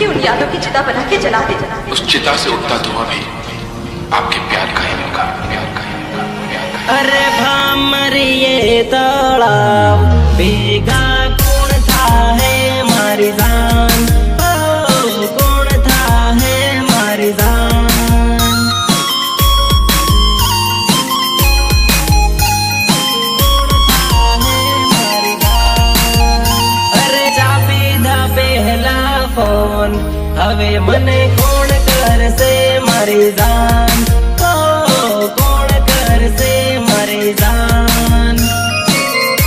कि उन यादों की चिता बना के जला दे। उस चिता से उठता धुआं भी आपके प्यार का ही होगा, प्यार का ही होगा, प्यार का ही। अरे भामरिए तड़ाव भीगा कौन था है मारी जान, ओ कौन था है मारी जान। अरे चापी धा पहला फोन हवे मने कोण करसे मारी जान।